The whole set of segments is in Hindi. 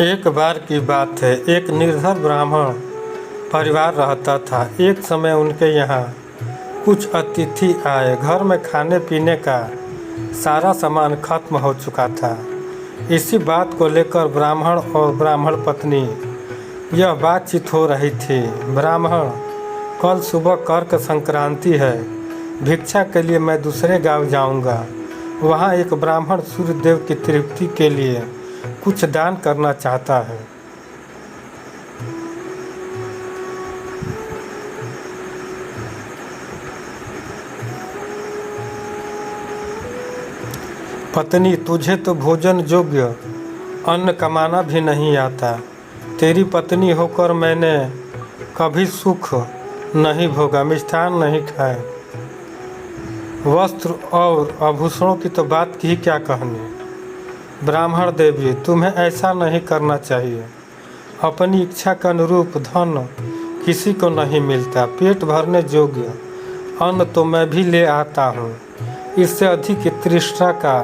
एक बार की बात है। एक निर्धन ब्राह्मण परिवार रहता था। एक समय उनके यहाँ कुछ अतिथि आए। घर में खाने पीने का सारा सामान खत्म हो चुका था। इसी बात को लेकर ब्राह्मण और ब्राह्मण पत्नी यह बातचीत हो रही थी। ब्राह्मण, कल सुबह कर्क संक्रांति है। भिक्षा के लिए मैं दूसरे गांव जाऊंगा। वहाँ एक ब्राह्मण सूर्यदेव की तृप्ति के लिए कुछ दान करना चाहता है। पत्नी, तुझे तो भोजन योग्य अन्न कमाना भी नहीं आता। तेरी पत्नी होकर मैंने कभी सुख नहीं भोगा, मिष्ठान नहीं खाए। वस्त्र और आभूषणों की तो बात की क्या कहनी। ब्राह्मण देवी, तुम्हें ऐसा नहीं करना चाहिए। अपनी इच्छा के अनुरूप धन किसी को नहीं मिलता। पेट भरने योग्य अन्न तो मैं भी ले आता हूँ। इससे अधिक तृष्णा का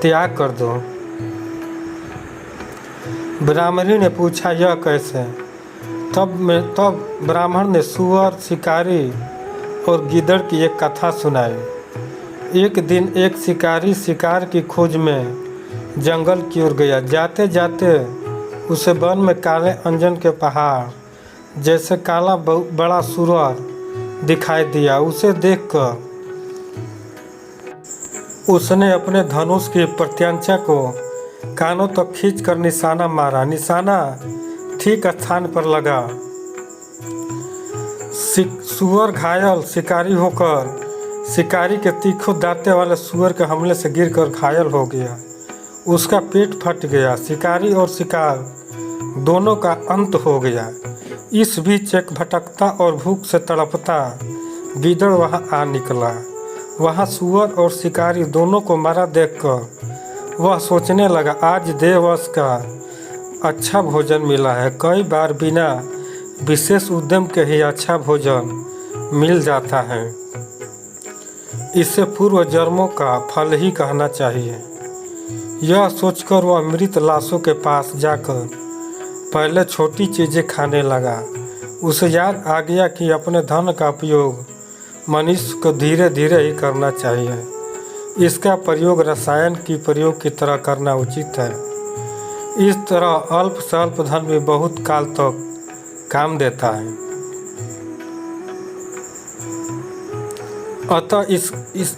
त्याग कर दो। ब्राह्मणी ने पूछा, यह कैसे? तब ब्राह्मण ने सुअर, शिकारी और गीदड़ की एक कथा सुनाई। एक दिन एक शिकारी शिकार की खोज में जंगल की ओर गया। जाते जाते उसे वन में काले अंजन के पहाड़ जैसे काला बड़ा सुअर दिखाई दिया। उसे देखकर उसने अपने धनुष की प्रत्यंचा को कानों तक खींचकर निशाना मारा। निशाना ठीक स्थान पर लगा। सुअर घायल शिकारी होकर शिकारी के तीखो दांते वाले सुअर के हमले से गिरकर घायल हो गया। उसका पेट फट गया। शिकारी और शिकार दोनों का अंत हो गया। इस बीच एक भटकता और भूख से तड़पता गीदड़ वहां आ निकला। वहां सुअर और शिकारी दोनों को मरा देखकर वह सोचने लगा, आज देववश का अच्छा भोजन मिला है। कई बार बिना विशेष उद्यम के ही अच्छा भोजन मिल जाता है। इसे पूर्व जन्मों का फल ही कहना चाहिए। यह सोचकर वह मृत लाशों के पास जाकर पहले छोटी चीज़ें खाने लगा। उसे याद आ गया कि अपने धन का उपयोग मनुष्य को धीरे धीरे ही करना चाहिए। इसका प्रयोग रसायन की प्रयोग की तरह करना उचित है। इस तरह अल्प से अल्प धन भी बहुत काल तक काम देता है। अतः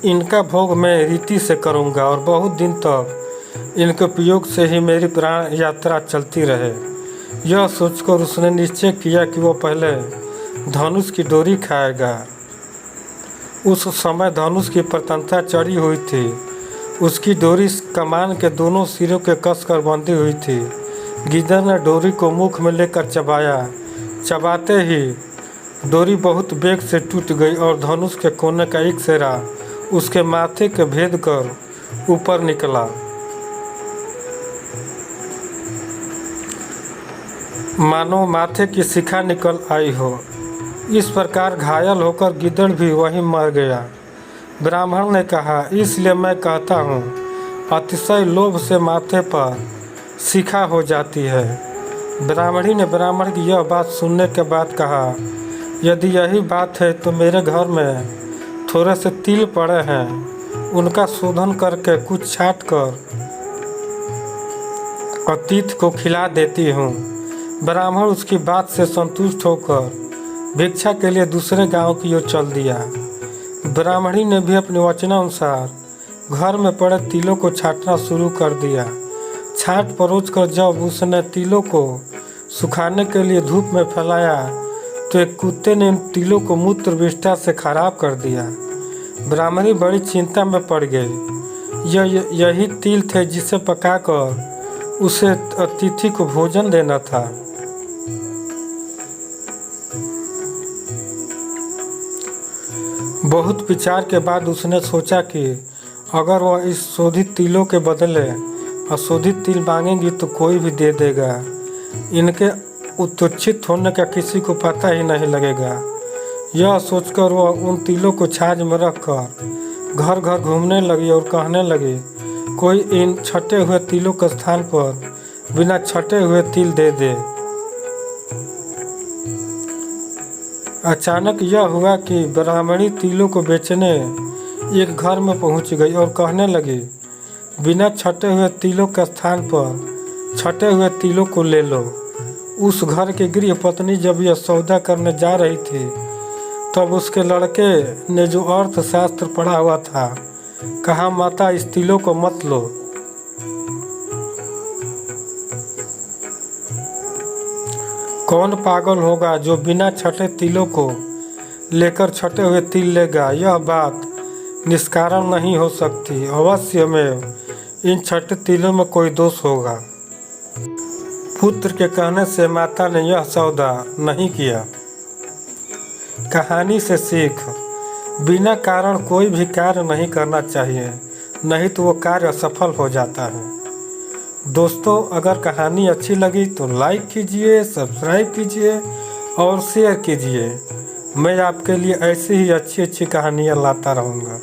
इनका भोग मैं रीति से करूँगा और बहुत दिन तक इनके उपयोग से ही मेरी प्राण यात्रा चलती रहे। यह सोचकर उसने निश्चय किया कि वो पहले धनुष की डोरी खाएगा। उस समय धनुष की प्रतंता चढ़ी हुई थी। उसकी डोरी कमान के दोनों सिरों के कसकर बंधी हुई थी। गीदड़ ने डोरी को मुख में लेकर चबाया। चबाते ही डोरी बहुत वेग से टूट गई और धनुष के कोने का एक सिरा उसके माथे के भेद कर ऊपर निकला। मानो माथे की शिखा निकल आई हो। इस प्रकार घायल होकर गीदड़ भी वहीं मर गया। ब्राह्मण ने कहा, इसलिए मैं कहता हूँ, अतिशय लोभ से माथे पर शिखा हो जाती है। ब्राह्मणी ने ब्राह्मण की यह बात सुनने के बाद कहा, यदि यही बात है तो मेरे घर में थोड़े से तिल पड़े हैं। उनका शोधन करके कुछ छाट कर अतिथि को खिला देती हूँ। ब्राह्मण उसकी बात से संतुष्ट होकर भिक्षा के लिए दूसरे गांव की ओर चल दिया। ब्राह्मणी ने भी अपने वचनानुसार घर में पड़े तिलों को छाटना शुरू कर दिया। छाट परोच कर जब उसने तिलों को सुखाने के लिए धूप में फैलाया तो एक कुत्ते ने इन तिलों को मूत्र विष्ठा से खराब कर दिया। ब्राह्मणी बड़ी चिंता में पड़ गई। यही तिल थे जिसे पकाकर उसे अतिथि को भोजन देना था। बहुत विचार के बाद उसने सोचा कि अगर वह इस शोधित तिलों के बदले अशोधित तिल मांगेंगी तो कोई भी दे देगा। इनके उत्तुच्छित होने का किसी को पता ही नहीं लगेगा। यह सोचकर वह उन तिलों को छाछ में रखकर घर घर घूमने लगी और कहने लगी, कोई इन छटे हुए तिलों के स्थान पर बिना छटे हुए तिल दे दे। अचानक यह हुआ कि ब्राह्मणी तिलों को बेचने एक घर में पहुंच गई और कहने लगी, बिना छटे हुए तिलों के स्थान पर छटे हुए तिलों को ले लो। उस घर की गृह पत्नी जब यह सौदा करने जा रही थी तब उसके लड़के ने जो अर्थशास्त्र पढ़ा हुआ था कहा, माता इस तिलों को मत लो। कौन पागल होगा जो बिना छटे तिलों को लेकर छटे हुए तिल लेगा। यह बात निष्कारण नहीं हो सकती। अवश्य में इन छठे तिलों में कोई दोष होगा। पुत्र के कहने से माता ने यह सौदा नहीं किया। कहानी से सीख, बिना कारण कोई भी कार्य नहीं करना चाहिए, नहीं तो वो कार्य असफल हो जाता है। दोस्तों, अगर कहानी अच्छी लगी तो लाइक कीजिए, सब्सक्राइब कीजिए और शेयर कीजिए। मैं आपके लिए ऐसी ही अच्छी अच्छी कहानियाँ लाता रहूँगा।